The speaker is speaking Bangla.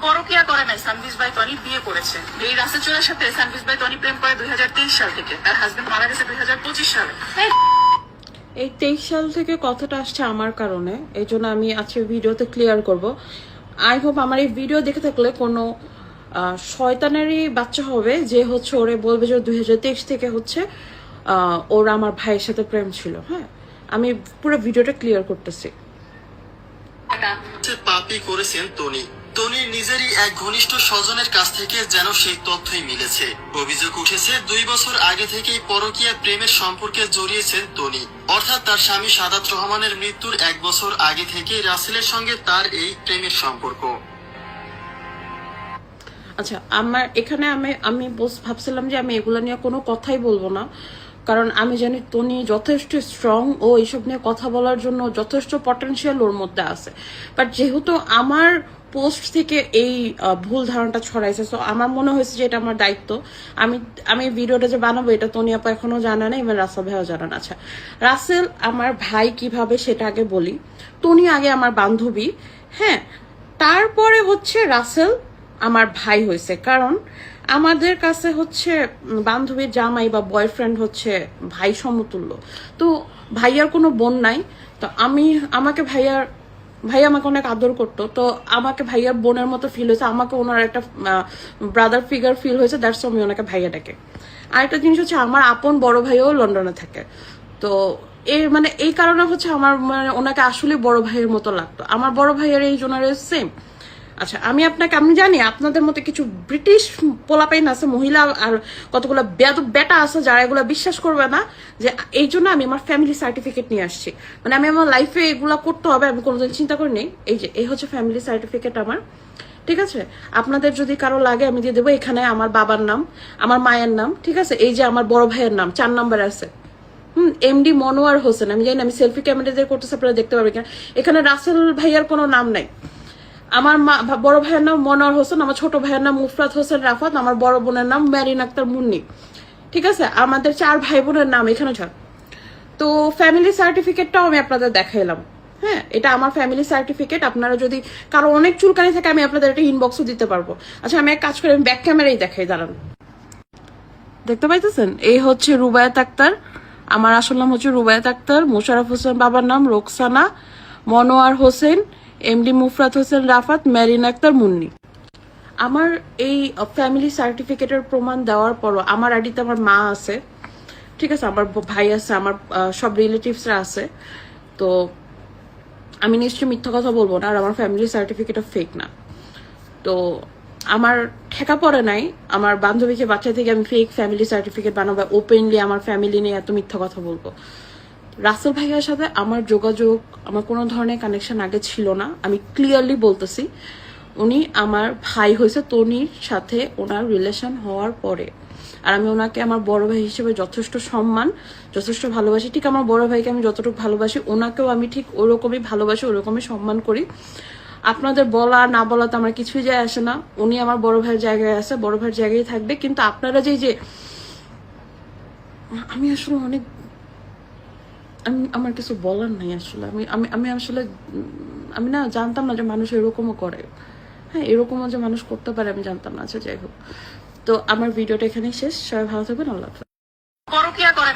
পরকিয়া করে নাই, সানভিজ ভাই টনি বিয়ে করেছে। এই রাসেল চোরের সাথে সানভিজ ভাই টনি প্রেম করে 2023 সাল থেকে। তার হাজবেন্ড মারা গেছে 2025 সালে। এই 23 সাল থেকে কথাটা আসছে আমার কারণে, এই জন্য আমি আজকে ভিডিওতে ক্লিয়ার করব। আই হোপ আমার এই ভিডিও দেখে থাকলে কোনো শয়তানেরই বাচ্চা হবে যে হচ্ছে ওরে বলবে যে 2023 থেকে হচ্ছে ওর আমার ভাইয়ের সাথে প্রেম ছিল। হ্যাঁ, আমি পুরো ভিডিওটা ক্লিয়ার করতেছি। পাপি করেছেন টনি। টনির নিজেরই এক ঘনিষ্ঠ স্বজনের কাছ থেকে যেন সেই তথ্যই মিলেছে। অভিযোগ উঠেছে 2 বছর আগে থেকেই পরকীয়া প্রেমের সম্পর্কে জড়িয়েছেন টনি। অর্থাৎ তার স্বামী সাদাত রহমানের মৃত্যুর 1 বছর আগে থেকেই রাসেলের সঙ্গে তার এই প্রেমের সম্পর্ক। আচ্ছা, আমার এখানে আমি ভাবছিলাম যে আমি এগুলো নিয়ে কোনো কথাই বলবো না, কারণ আমি জানি টনি যথেষ্ট স্ট্রং, ও এইসব নিয়ে কথা বলার জন্য যথেষ্ট পটেনশিয়াল ওর মধ্যে আছে। বাট যেহেতু আমার পোস্ট থেকে এই ভুল ধারণাটা ছড়াইছে, সো আমার মনে হয়েছে যে এটা আমার দায়িত্ব। আমি ভিডিওটা যে বানাবো এটা টনি আপা এখনো জানা নেই এবং রাসেল ভাইও জানা না। আচ্ছা, রাসেল আমার ভাই কিভাবে সেটা আগে বলি। টনি আগে আমার বান্ধবী, হ্যাঁ, তারপরে হচ্ছে রাসেল আমার ভাই হয়েছে, কারণ আমাদের কাছে হচ্ছে বান্ধবীর জামাই বা বয়ফ্রেন্ড হচ্ছে ভাই সমতুল্য। তো ভাইয়ার কোনো বোন নাই, তো আমাকে ভাই আমাকে অনেক আদর করতো, তো আমাকে ভাইয়ার বোনের মতো ফিল হয়েছে, আমাকে ওনার একটা ব্রাদার ফিগার ফিল হয়েছে, দ্যাটস আমি ওনাকে ভাইয়া ডাকে। আরেকটা জিনিস হচ্ছে আমার আপন বড় ভাইও লন্ডনে থাকে, তো এই কারণে হচ্ছে আমার ওনাকে আসলে বড় ভাইয়ের মতো লাগতো। আমার বড় ভাইয়ের এই জোনারের সেম। আচ্ছা, আমি জানি আপনাদের মতো কিছু ব্রিটিশ পোলাপাইন আছে, মহিলা আর কতগুলো বেটা আছে যারা এগুলো বিশ্বাস করবে না, যে এই জন্য আমি আমার ফ্যামিলি সার্টিফিকেট নিয়ে আসছি। আমি আমার লাইফে এগুলা করতে হবে আমি কোনোদিন চিন্তা করিনি। এই হচ্ছে ফ্যামিলি সার্টিফিকেট আমার, ঠিক আছে? আপনাদের যদি কারো লাগে আমি দিয়ে দেবো। এখানে আমার বাবার নাম, আমার মায়ের নাম, ঠিক আছে? এই যে আমার বড় ভাইয়ের নাম 4 নম্বর আছে, এমডি মনোয়ার হোসেন। আমি জানি আমি সেলফি ক্যামেরা দিয়ে করতেছি, আপনারা দেখতে পাবেন। এখানে রাসেল ভাইয়ার কোনো নাম নাই। আমার বড় ভাইয়ের নাম মনোয়ার হোসেন, আমার ছোট ভাইয়ের নাম মুফরাত হোসেন রাফাত, আমার বড় বোনের নাম মেরিন আক্তার মুন্নি, ঠিক আছে? আমাদের 4 ভাই বোনের নাম এখানে ছাড়। তো ফ্যামিলি সার্টিফিকেটটাও আমি আপনাদের দেখাইলাম। হ্যাঁ, এটা আমার ফ্যামিলি সার্টিফিকেট। আপনারা যদি কারো অনেক চুলকানি থাকে আমি আপনাদের একটা ইনবক্সও দিতে পারবো। আচ্ছা, আমি এক কাজ করি, আমি ব্যাক ক্যামেরাই দেখাই, দাঁড়ান। দেখতে পাইতেছেন? এই হচ্ছে রুবায়াত আক্তার, আমার আসল নাম হচ্ছে রুবায়াত আক্তার। মোশাররফ হোসেন বাবার নাম রোকসানা, মনোয়ার হোসেন, এমডি মুফরাত হোসেন রাফাত, মেরিন আক্তার মুন্নি। আমার এই ফ্যামিলি সার্টিফিকেটের প্রমাণ দেওয়ার পরও আমার আইডিতে আমার মা আছে, ঠিক আছে, আমার ভাই আছে, আমার সব রিলেটিভসরা আছে, তো আমি নিশ্চয়ই মিথ্যা কথা বলবো না। আর আমার ফ্যামিলি সার্টিফিকেটও ফেক না। তো আমার ঠেকা পড়ে নাই আমার বান্ধবীকে বাচ্চা থেকে আমি ফেক ফ্যামিলি সার্টিফিকেট বানাবো, ওপেনলি আমার ফ্যামিলি নিয়ে এত মিথ্যা কথা বলবো। রাসেল ভাইয়ার সাথে আমার যোগাযোগ, আমার কোনো ধরনের কানেকশন আগে ছিল না, আমি ক্লিয়ারলি বলতেছি। উনি আমার ভাই হয়েছে টনির সাথে ওনার রিলেশন হওয়ার পরে। আর আমি ওনাকে আমার বড় ভাই হিসেবে যথেষ্ট সম্মান, যথেষ্ট ভালোবাসি। ঠিক আমার বড় ভাইকে আমি যতটুকু ভালোবাসি ওনাকেও আমি ঠিক ওরকমই ভালোবাসি, ওরকমই সম্মান করি। আপনাদের বলা না বলা তো আমার কিছুই যায় আসে না। উনি আমার বড় ভাইয়ের জায়গায় আছে, বড় ভাইয়ের জায়গায় থাকবে। কিন্তু আপনারা যে আমি আসলে অনেক আমার কিছু বলার নাই আসলে। আমি আসলে আমি না জানতাম না যে মানুষ এরকমও করে। হ্যাঁ, এরকমও যে মানুষ করতে পারে আমি জানতাম না। আচ্ছা, যাই হোক, তো আমার ভিডিওটা এখানেই শেষ। সবাই ভালো থাকবেন, আল্লাহ হাফেজ। পরকিয়া করে